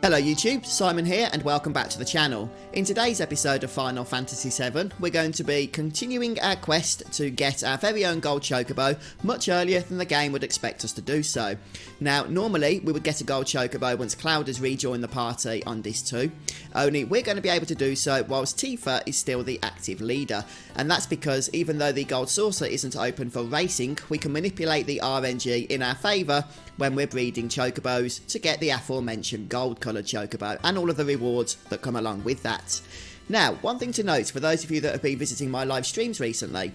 Hello YouTube, Simon here and welcome back to the channel. In today's episode of Final Fantasy VII, we're going to be continuing our quest to get our very own Gold Chocobo much earlier than the game would expect us to do so. Now, normally we would get a Gold Chocobo once Cloud has rejoined the party on Disc 2, only we're going to be able to do so whilst Tifa is still the active leader. And that's because even though the Gold Saucer isn't open for racing, we can manipulate the RNG in our favour when we're breeding Chocobos to get the aforementioned gold coloured Chocobo and all of the rewards that come along with that. Now, one thing to note for those of you that have been visiting my live streams recently,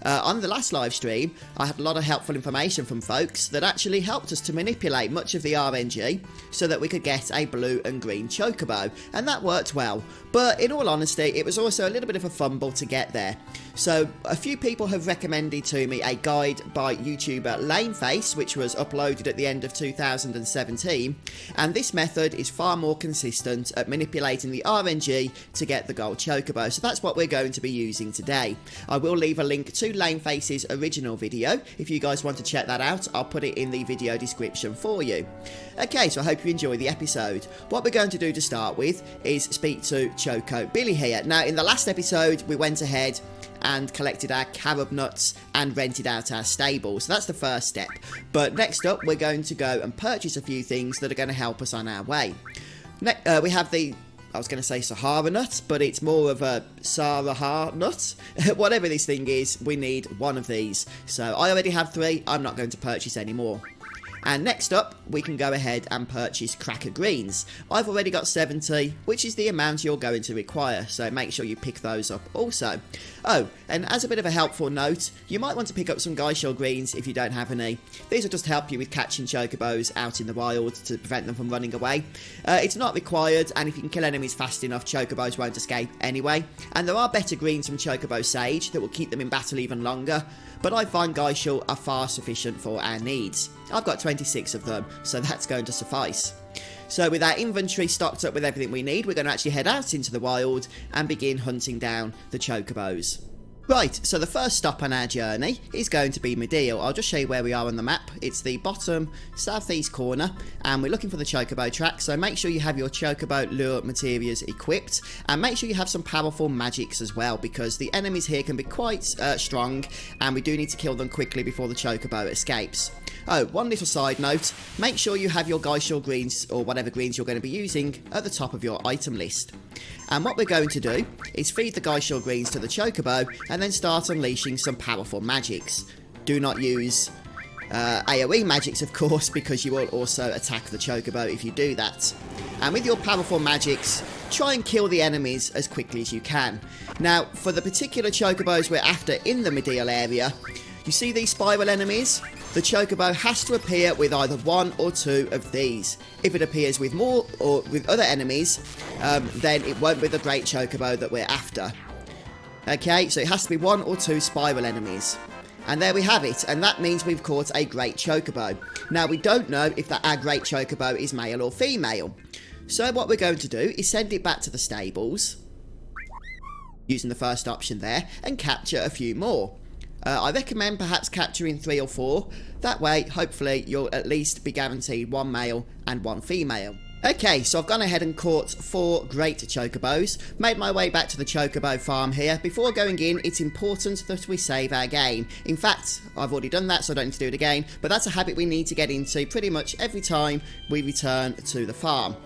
on the last live stream I had a lot of helpful information from folks that actually helped us to manipulate much of the RNG so that we could get a blue and green Chocobo, and that worked well, but in all honesty it was also a little bit of a fumble to get there. So a few people have recommended to me a guide by YouTuber Laneface, which was uploaded at the end of 2017, and this method is far more consistent at manipulating the RNG to get the Gold Chocobo, so that's what we're going to be using today. I will leave a link to Laneface's original video. If you guys want to check that out, I'll put it in the video description for you. Okay, so I hope you enjoy the episode. What we're going to do to start with is speak to Choco Billy here. Now, in the last episode we went ahead and collected our carob nuts and rented out our stable, so that's the first step. But next up we're going to go and purchase a few things that are going to help us on our way. We have the, I was going to say Sahara nut, but it's more of a Sahara nut. Whatever this thing is, we need one of these. So I already have 3, I'm not going to purchase any more. And next up, we can go ahead and purchase Cracker Greens. I've already got 70, which is the amount you're going to require, so make sure you pick those up also. Oh, and as a bit of a helpful note, you might want to pick up some Gysahl Greens if you don't have any. These will just help you with catching Chocobos out in the wild to prevent them from running away. It's not required, and if you can kill enemies fast enough, Chocobos won't escape anyway. And there are better greens from Chocobo Sage that will keep them in battle even longer, but I find Gysahl are far sufficient for our needs. I've got 26 of them, so that's going to suffice. So with our inventory stocked up with everything we need, we're going to actually head out into the wild and begin hunting down the Chocobos. Right, so the first stop on our journey is going to be Medeal. I'll just show you where we are on the map. It's the bottom southeast corner, and we're looking for the Chocobo track, so make sure you have your Chocobo lure materials equipped, and make sure you have some powerful magics as well, because the enemies here can be quite strong, and we do need to kill them quickly before the Chocobo escapes. Oh, one little side note, make sure you have your Gysahl Greens, or whatever greens you're going to be using, at the top of your item list. And what we're going to do is feed the Gysahl Greens to the Chocobo and then start unleashing some powerful magics. Do not use AoE magics, of course, because you will also attack the Chocobo if you do that. And with your powerful magics, try and kill the enemies as quickly as you can. Now, for the particular Chocobos we're after in the Medeal area, you see these spiral enemies? The Chocobo has to appear with either 1 or 2 of these. If it appears with more or with other enemies, then it won't be the great Chocobo that we're after. Okay, so it has to be 1 or 2 spiral enemies. And there we have it, and that means we've caught a great Chocobo. Now, we don't know if our great Chocobo is male or female. So what we're going to do is send it back to the stables, using the first option there, and capture a few more. I recommend perhaps capturing 3 or 4. That way, hopefully, you'll at least be guaranteed 1 male and 1 female. Okay, so I've gone ahead and caught 4 great Chocobos, made my way back to the Chocobo farm here. Before going in, it's important that we save our game. In fact, I've already done that, so I don't need to do it again, but that's a habit we need to get into pretty much every time we return to the farm.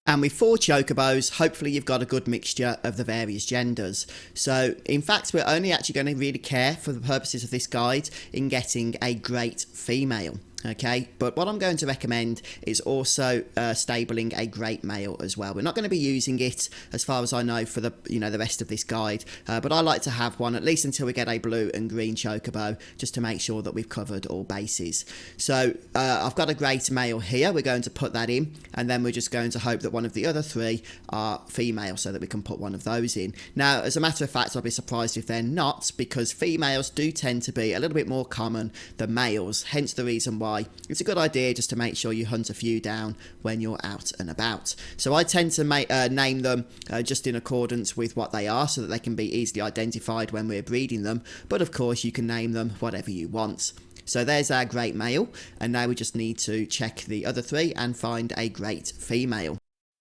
And with 4 Chocobos, hopefully you've got a good mixture of the various genders. So, in fact, we're only actually going to really care for the purposes of this guide in getting a great female. Okay, but what I'm going to recommend is also stabling a great male as well. We're not going to be using it, as far as I know, for the the rest of this guide, but I like to have one at least until we get a blue and green Chocobo, just to make sure that we've covered all bases. So I've got a great male here. We're going to put that in, and then we're just going to hope that one of the other 3 are female, so that we can put one of those in. Now, as a matter of fact, I'll be surprised if they're not, because females do tend to be a little bit more common than males, hence the reason why it's a good idea just to make sure you hunt a few down when you're out and about. So I tend to name them just in accordance with what they are, so that they can be easily identified when we're breeding them, but of course you can name them whatever you want. So there's our great male, and now we just need to check the other 3 and find a great female.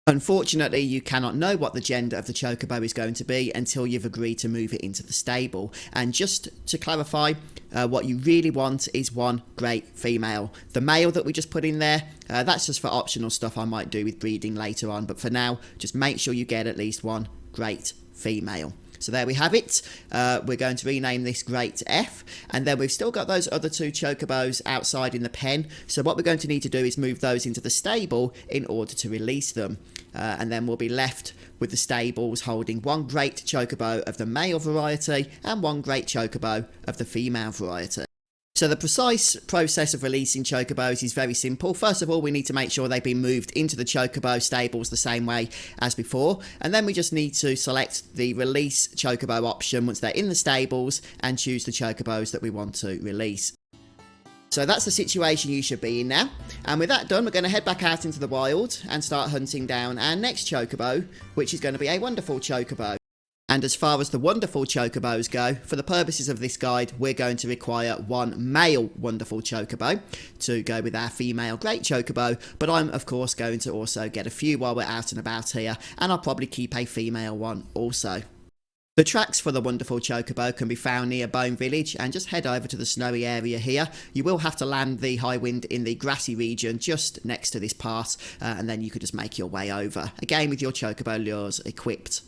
Unfortunately, you cannot know what the gender of the Chocobo is going to be until you've agreed to move it into the stable. And just to clarify, what you really want is one great female. The male that we just put in there, that's just for optional stuff I might do with breeding later on. But for now, just make sure you get at least one great female. So there we have it. We're going to rename this Great F, and then we've still got those other two Chocobos outside in the pen. So what we're going to need to do is move those into the stable in order to release them. And then we'll be left with the stables holding one Great Chocobo of the male variety and one Great Chocobo of the female variety. So the precise process of releasing Chocobos is very simple. First of all, we need to make sure they've been moved into the Chocobo stables the same way as before. And then we just need to select the release Chocobo option once they're in the stables and choose the Chocobos that we want to release. So that's the situation you should be in now. And with that done, we're going to head back out into the wild and start hunting down our next Chocobo, which is going to be a wonderful Chocobo. And as far as the wonderful Chocobos go, for the purposes of this guide, we're going to require one male wonderful Chocobo to go with our female Great Chocobo, but I'm of course going to also get a few while we're out and about here, and I'll probably keep a female one also. The tracks for the wonderful Chocobo can be found near Bone Village, and just head over to the snowy area here. You will have to land the high wind in the grassy region just next to this part, and then you could just make your way over, again with your Chocobo lures equipped.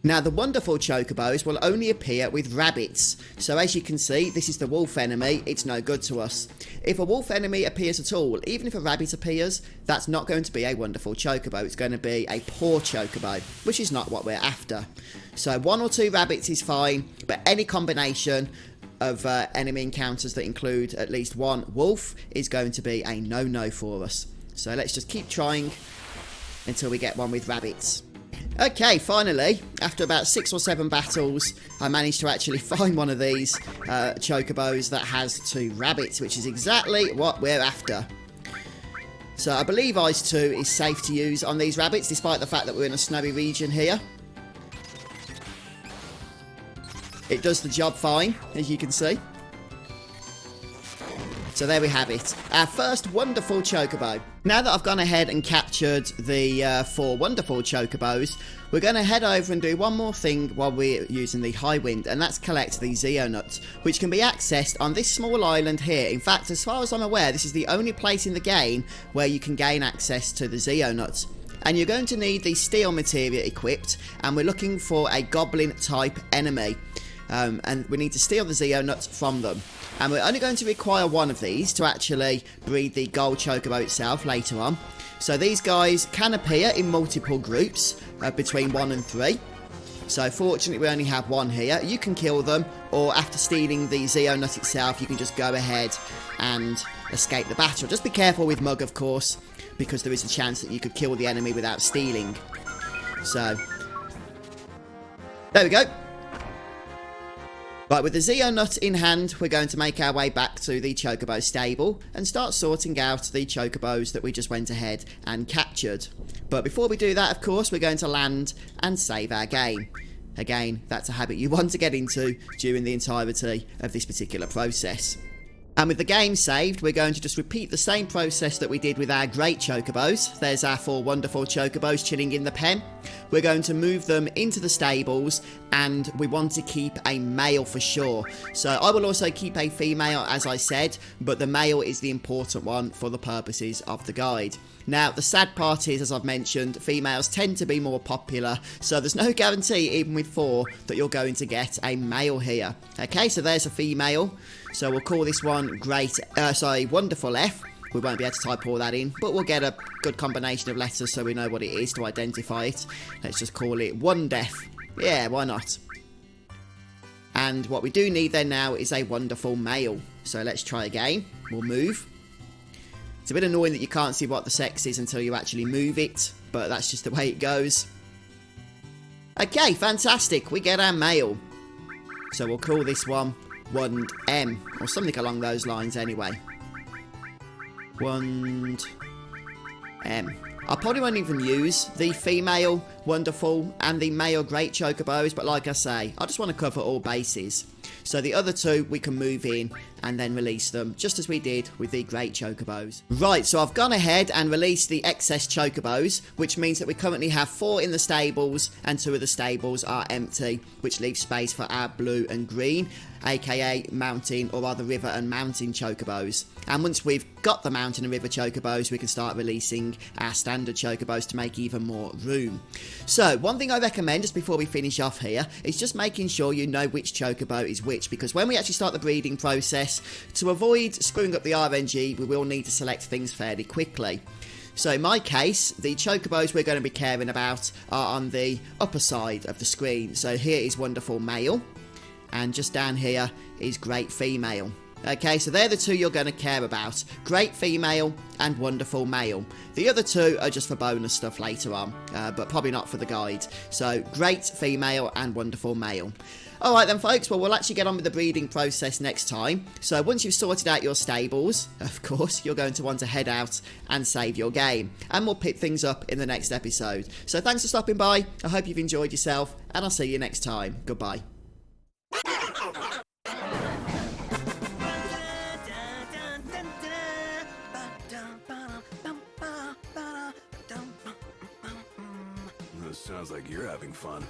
Now the wonderful Chocobos will only appear with rabbits, so as you can see this is the wolf enemy, it's no good to us. If a wolf enemy appears at all, even if a rabbit appears, that's not going to be a wonderful Chocobo, it's going to be a poor Chocobo, which is not what we're after. So 1 or 2 rabbits is fine, but any combination of enemy encounters that include at least one wolf is going to be a no-no for us. So let's just keep trying until we get one with rabbits. Okay, finally, after about 6 or 7 battles, I managed to actually find one of these Chocobos that has 2 rabbits, which is exactly what we're after. So I believe Ice 2 is safe to use on these rabbits, despite the fact that we're in a snowy region here. It does the job fine, as you can see. So there we have it, our first wonderful Chocobo. Now that I've gone ahead and captured the 4 wonderful Chocobos, we're going to head over and do one more thing while we're using the high wind, and that's collect the Zeonuts, which can be accessed on this small island here. In fact, as far as I'm aware, this is the only place in the game where you can gain access to the Zeonuts. And you're going to need the steel materia equipped, and we're looking for a goblin type enemy. And we need to steal the Zeonuts from them. And we're only going to require one of these to actually breed the Gold Chocobo itself later on. So these guys can appear in multiple groups between 1 and 3. So fortunately we only have one here. You can kill them, or after stealing the Zeonut itself, you can just go ahead and escape the battle. Just be careful with Mug, of course, because there is a chance that you could kill the enemy without stealing. So, there we go. Right, with the Zeonut in hand, we're going to make our way back to the Chocobo stable and start sorting out the Chocobos that we just went ahead and captured. But before we do that, of course, we're going to land and save our game. Again, that's a habit you want to get into during the entirety of this particular process. And with the game saved, we're going to just repeat the same process that we did with our great Chocobos. There's our 4 wonderful Chocobos chilling in the pen. We're going to move them into the stables, and we want to keep a male for sure. So I will also keep a female, as I said, but the male is the important one for the purposes of the guide. Now, the sad part is, as I've mentioned, females tend to be more popular, so there's no guarantee, even with 4, that you're going to get a male here. Okay, so there's a female. So we'll call this one Wonderful F. We won't be able to type all that in, but we'll get a good combination of letters so we know what it is to identify it. Let's just call it Wondef. Yeah, why not? And what we do need then now is a wonderful male. So let's try again. We'll move. It's a bit annoying that you can't see what the sex is until you actually move it, but that's just the way it goes. Okay, fantastic. We get our male. So we'll call this one Wand M, or something along those lines anyway. Wand M. I probably won't even use the female wonderful, and the male great chocobos, but like I say, I just want to cover all bases. So the other two we can move in and then release them, just as we did with the great chocobos. Right, so I've gone ahead and released the excess chocobos, which means that we currently have 4 in the stables and 2 of the stables are empty, which leaves space for our blue and green, aka mountain, or rather river and mountain chocobos. And once we've got the mountain and river chocobos, we can start releasing our standard chocobos to make even more room. So one thing I recommend just before we finish off here is just making sure you know which chocobo is which, because when we actually start the breeding process, to avoid screwing up the RNG, we will need to select things fairly quickly. So in my case, the chocobos we're going to be caring about are on the upper side of the screen. So here is wonderful male, and just down here is great female. Okay, so they're the 2 you're going to care about. Great female and wonderful male. The other 2 are just for bonus stuff later on, but probably not for the guide. So great female and wonderful male. Alright then folks, well we'll actually get on with the breeding process next time. So once you've sorted out your stables, of course, you're going to want to head out and save your game. And we'll pick things up in the next episode. So thanks for stopping by, I hope you've enjoyed yourself, and I'll see you next time. Goodbye. Sounds like you're having fun.